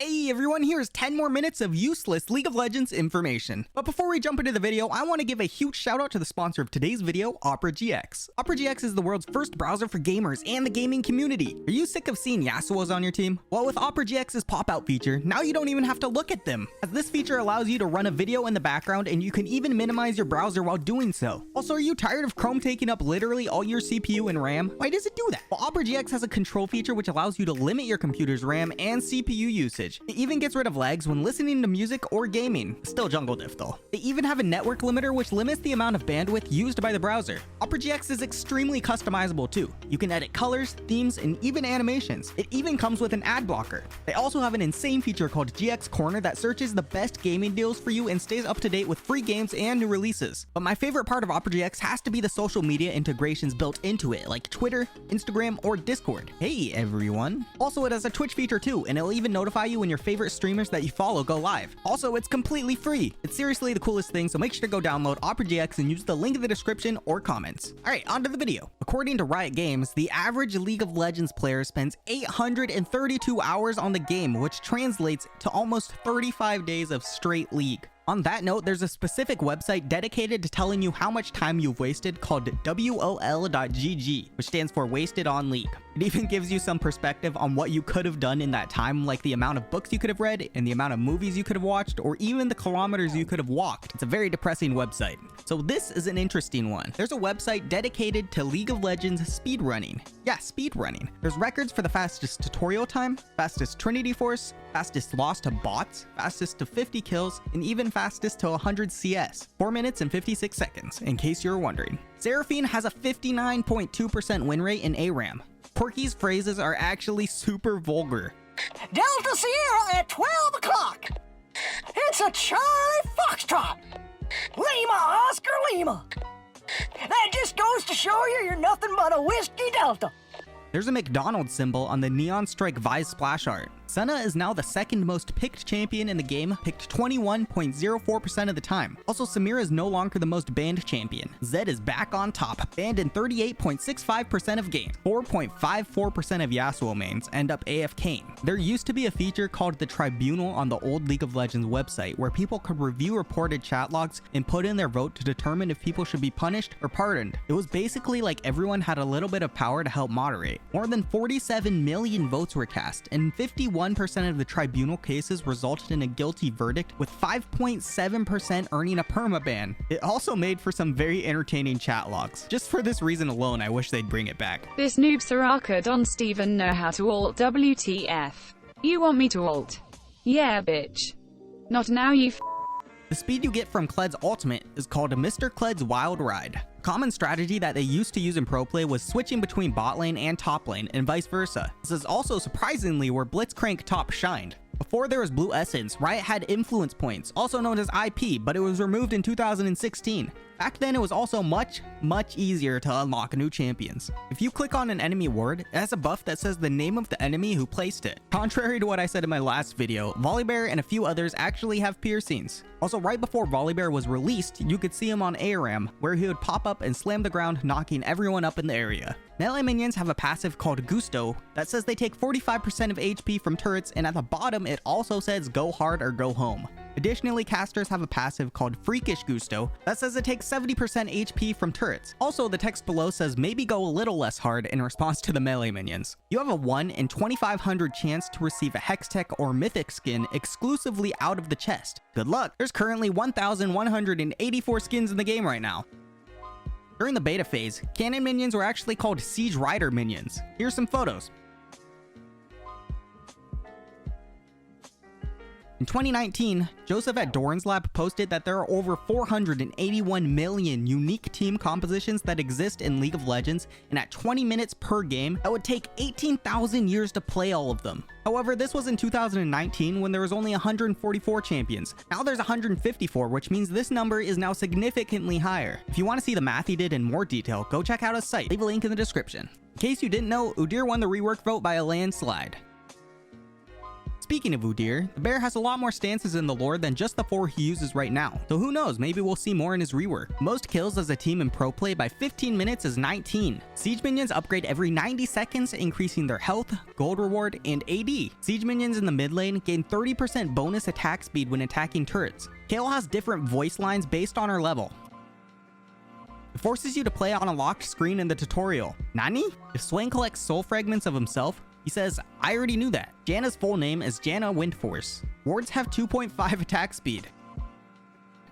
Hey everyone, here's 10 more minutes of useless League of Legends information. But before we jump into the video, I want to give a huge shout out to the sponsor of today's video, COPYRIGTH. COPYRIGTH is the world's first browser for gamers and the gaming community. Are you sick of seeing Yasuos on your team? Well, with COPYRIGTH's pop-out feature, now you don't even have to look at them, as this feature allows you to run a video in the background and you can even minimize your browser while doing so. Also, are you tired of Chrome taking up literally all your CPU and RAM? Why does it do that? Well, COPYRIGTH has a control feature which allows you to limit your computer's RAM and CPU usage. It even gets rid of lags when listening to music or gaming. Still jungle diff though. They even have a network limiter which limits the amount of bandwidth used by the browser. COPYRIGTH is extremely customizable too. You can edit colors, themes, and even animations. It even comes with an ad blocker. They also have an insane feature called GX Corner that searches the best gaming deals for you and stays up to date with free games and new releases. But my favorite part of COPYRIGTH has to be the social media integrations built into it, like Twitter, Instagram, or Discord. Hey everyone. Also, it has a Twitch feature too, and it'll even notify you when your favorite streamers that you follow go live. Also, it's completely free. It's seriously the coolest thing, so make sure to go download COPYRIGTH and use the link in the description or comments. Alright, on to the video. According to Riot Games, the average League of Legends player spends 832 hours on the game, which translates to almost 35 days of straight League. On that note, there's a specific website dedicated to telling you how much time you've wasted called WOL.GG, which stands for Wasted on League. It even gives you some perspective on what you could have done in that time, like the amount of books you could have read and the amount of movies you could have watched, or even the kilometers you could have walked. It's a very depressing website. So this is an interesting one. There's a website dedicated to League of Legends speedrunning. Yeah, speedrunning. There's records for the fastest tutorial time, fastest Trinity Force, fastest loss to bots, fastest to 50 kills, and even fastest to 100 CS. 4 minutes and 56 seconds, in case you're wondering. Seraphine has a 59.2% win rate in Aram. Porky's phrases are actually super vulgar. Delta Sierra at 12 o'clock. It's a Charlie Foxtrot. Lima Oscar Lima. That just goes to show you're nothing but a whiskey Delta. There's a McDonald's symbol on the Neon Strike Vise splash art. Senna is now the second most picked champion in the game, picked 21.04% of the time. Also, Samira is no longer the most banned champion. Zed is back on top, banned in 38.65% of games. 4.54% of Yasuo mains end up AFKing. There used to be a feature called the Tribunal on the old League of Legends website where people could review reported chat logs and put in their vote to determine if people should be punished or pardoned. It was basically like everyone had a little bit of power to help moderate. More than 47 million votes were cast, and 51% of the tribunal cases resulted in a guilty verdict, with 5.7% earning a permaban. It also made for some very entertaining chat logs. Just for this reason alone, I wish they'd bring it back. This noob Soraka Don Steven know how to alt WTF. You want me to alt? Yeah, bitch. Not now, you The speed you get from Kled's ultimate is called Mr. Kled's Wild Ride. A common strategy that they used to use in pro play was switching between bot lane and top lane, and vice versa. This is also surprisingly where Blitzcrank top shined. Before there was Blue Essence, Riot had influence points, also known as IP, but it was removed in 2016. Back then, it was also much easier to unlock new champions. If you click on an enemy ward, it has a buff that says the name of the enemy who placed it. Contrary to what I said in my last video, Volibear and a few others actually have piercings. Also, right before Volibear was released, you could see him on Aram, where he would pop up and slam the ground, knocking everyone up in the area. Melee minions have a passive called Gusto that says they take 45% of HP from turrets, and at the bottom it also says go hard or go home. Additionally, casters have a passive called Freakish Gusto that says it takes 70% HP from turrets. Also, the text below says maybe go a little less hard in response to the melee minions. You have a 1 in 2500 chance to receive a Hextech or Mythic skin exclusively out of the chest. Good luck! There's currently 1,184 skins in the game right now. During the beta phase, cannon minions were actually called Siege Rider minions. Here's some photos. In 2019, Joseph at Doran's Lab posted that there are over 481 million unique team compositions that exist in League of Legends, and at 20 minutes per game, that would take 18,000 years to play all of them. However, this was in 2019 when there was only 144 champions. Now there's 154, which means this number is now significantly higher. If you want to see the math he did in more detail, go check out his site. Leave a link in the description. In case you didn't know, Udyr won the rework vote by a landslide. Speaking of Udyr, the bear has a lot more stances in the lore than just the 4 he uses right now, so who knows, maybe we'll see more in his rework. Most kills as a team in pro play by 15 minutes is 19. Siege minions upgrade every 90 seconds, increasing their health, gold reward, and AD. Siege minions in the mid lane gain 30% bonus attack speed when attacking turrets. Kayle has different voice lines based on her level. It forces you to play on a locked screen in the tutorial. Nani? If Swain collects soul fragments of himself, he says, I already knew that. Janna's full name is Janna Windforce. Wards have 2.5 attack speed.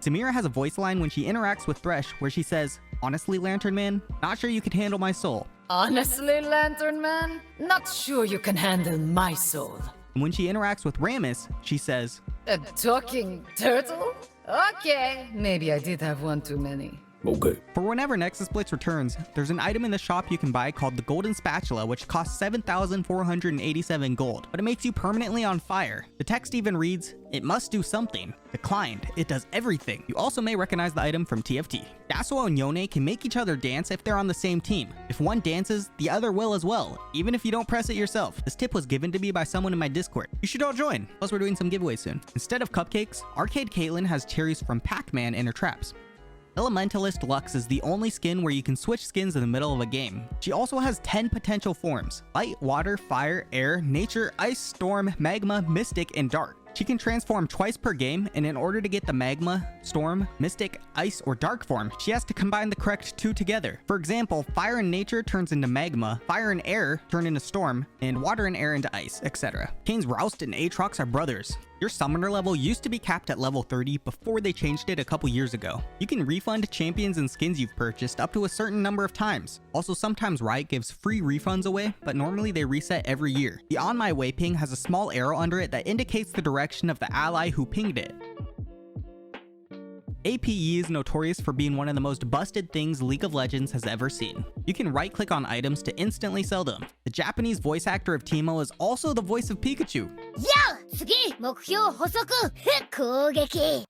Samira has a voice line when she interacts with Thresh where she says, honestly, Lantern Man, not sure you could handle my soul. Honestly, Lantern Man, not sure you can handle my soul. And when she interacts with Rammus, she says, A talking turtle? Okay, maybe I did have one too many. Okay. For whenever Nexus Blitz returns, there's an item in the shop you can buy called the Golden Spatula, which costs 7,487 gold, but it makes you permanently on fire. The text even reads, it must do something. Declined. It does everything. You also may recognize the item from TFT. Yasuo and Yone can make each other dance if they're on the same team. If one dances, the other will as well, even if you don't press it yourself. This tip was given to me by someone in my Discord. You should all join. Plus, we're doing some giveaways soon. Instead of cupcakes, Arcade Caitlyn has cherries from Pac-Man in her traps. Elementalist Lux is the only skin where you can switch skins in the middle of a game. She also has 10 potential forms: light, water, fire, air, nature, ice, storm, magma, mystic, and dark. She can transform twice per game, and in order to get the magma, storm, mystic, ice, or dark form, she has to combine the correct 2 together. For example, fire and nature turns into magma, fire and air turn into storm, and water and air into ice, etc. Kane's Roust and Aatrox are brothers. Your summoner level used to be capped at level 30 before they changed it a couple years ago. You can refund champions and skins you've purchased up to a certain number of times. Also, sometimes Riot gives free refunds away, but normally they reset every year. The On My Way ping has a small arrow under it that indicates the direction of the ally who pinged it. APE is notorious for being one of the most busted things League of Legends has ever seen. You can right-click on items to instantly sell them. The Japanese voice actor of Teemo is also the voice of Pikachu. Yo! 次目標補足攻撃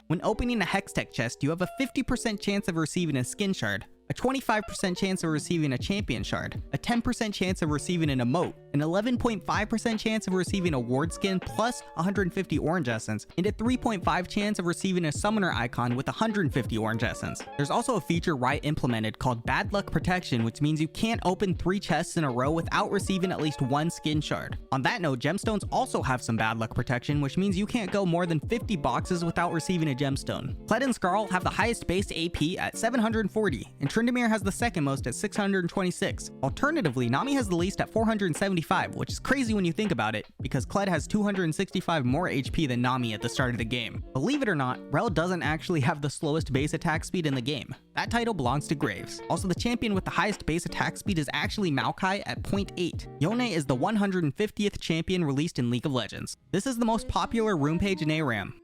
When opening a Hextech chest, you have a 50% chance of receiving a skin shard, a 25% chance of receiving a champion shard, a 10% chance of receiving an emote, an 11.5% chance of receiving a ward skin plus 150 orange essence, and a 3.5 chance of receiving a summoner icon with 150 orange essence. There's also a feature Riot implemented called Bad Luck Protection, which means you can't open 3 chests in a row without receiving at least 1 skin shard. On that note, gemstones also have some bad luck protection, which means you can't go more than 50 boxes without receiving a gemstone. Kled and Skarl have the highest base AP at 740, and Tryndamere has the second most at 626. Alternatively, Nami has the least at 475, which is crazy when you think about it, because Kled has 265 more HP than Nami at the start of the game. Believe it or not, Rell doesn't actually have the slowest base attack speed in the game. That title belongs to Graves. Also, the champion with the highest base attack speed is actually Maokai at 0.8. Yone is the 150th champion released in League of Legends. This is the most popular rune page in Aram.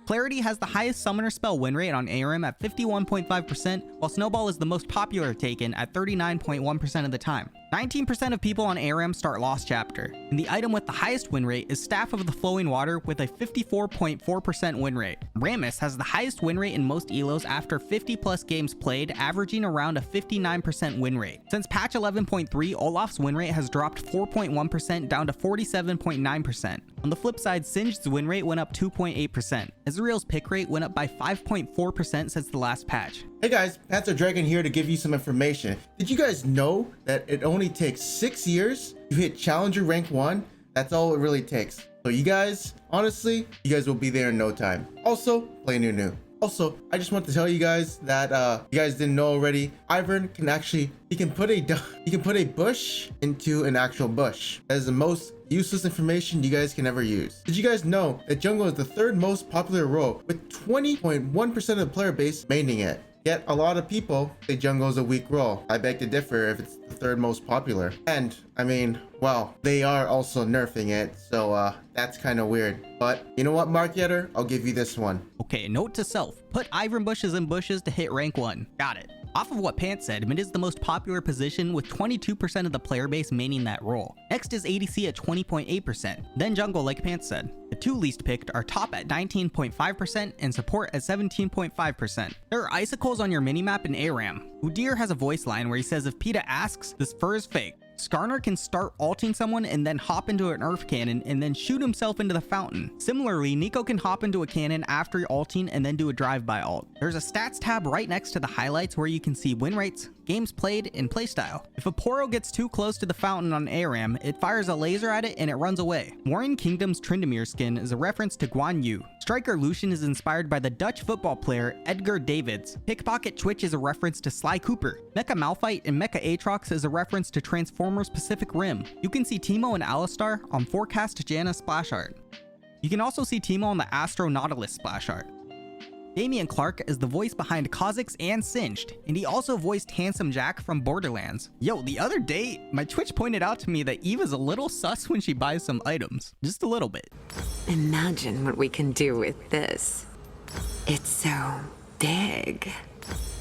Clarity has the highest summoner spell win rate on Aram at 51.5%, while Snowball is the most popular taken at 39.1% of the time. 19% of people on Aram start Lost Chapter, and the item with the highest win rate is Staff of the Flowing Water with a 54.4% win rate. Rammus has the highest win rate in most elos after 50 plus games played, averaging around a 59% win rate. Since patch 11.3, Olaf's win rate has dropped 4.1% down to 47.9%. On the flip side, Singed's win rate went up 2.8%. Ezreal's pick rate went up by 5.4% since the last patch. Hey guys, Panther Dragon here to give you some information. Did you guys know that it only takes 6 years to hit Challenger Rank 1? That's all it really takes. So you guys, honestly, you guys will be there in no time. Also, play new. Also, I just want to tell you guys that you guys didn't know already. Ivern can actually he can put a bush into an actual bush. That is the most useless information you guys can ever use. Did you guys know that jungle is the 3rd most popular role with 20.1% of the player base maining it? Yet a lot of people say jungle is a weak role. I beg to differ if it's the 3rd most popular. And I mean, well, they are also nerfing it, so that's kind of weird. But you know what, Mark Yetter? I'll give you this one. Okay, note to self, put Ivern bushes in bushes to hit rank 1. Got it. Off of what Pants said, mid is the most popular position with 22% of the player base maining that role. Next is ADC at 20.8%, then jungle like Pants said. The two least picked are top at 19.5% and support at 17.5%. There are icicles on your minimap in Aram. Udyr has a voice line where he says if PETA asks, this fur is fake. Skarner can start ulting someone and then hop into an earth cannon and then shoot himself into the fountain. Similarly, Nico can hop into a cannon after ulting and then do a drive-by ult. There's a stats tab right next to the highlights where you can see win rates, games played, and playstyle. If a Poro gets too close to the fountain on Aram, it fires a laser at it and it runs away. Warring Kingdom's Tryndamere skin is a reference to Guan Yu. Striker Lucian is inspired by the Dutch football player Edgar Davids. Pickpocket Twitch is a reference to Sly Cooper. Mecha Malphite and Mecha Aatrox is a reference to Transformers Pacific Rim. You can see Teemo and Alistar on Forecast Janna splash art. You can also see Teemo on the Astro Nautilus splash art. Damian Clark is the voice behind Kha'Zix and Singed, and he also voiced Handsome Jack from Borderlands. Yo, the other day, my Twitch pointed out to me that Eva's a little sus when she buys some items. Just a little bit. Imagine what we can do with this. It's so big.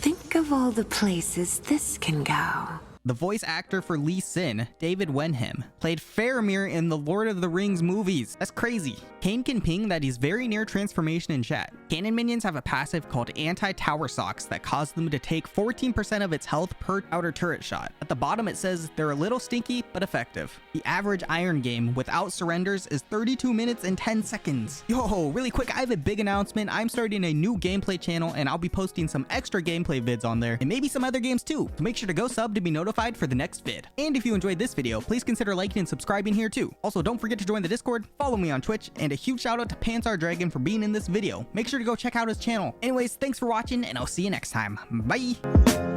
Think of all the places this can go. The voice actor for Lee Sin, David Wenham, played Faramir in the Lord of the Rings movies. That's crazy. Kane can ping that he's very near transformation in chat. Cannon minions have a passive called Anti-Tower Socks that cause them to take 14% of its health per outer turret shot. At the bottom it says they're a little stinky, but effective. The average Iron game without surrenders is 32 minutes and 10 seconds. Yo, really quick, I have a big announcement. I'm starting a new gameplay channel and I'll be posting some extra gameplay vids on there and maybe some other games too. So make sure to go sub to be notified for the next vid. And if you enjoyed this video, please consider liking and subscribing here too. Also, don't forget to join the Discord, follow me on Twitch, and a huge shout out to Pansar Dragon for being in this video. Make sure to go check out his channel. Anyways, thanks for watching and I'll see you next time. Bye!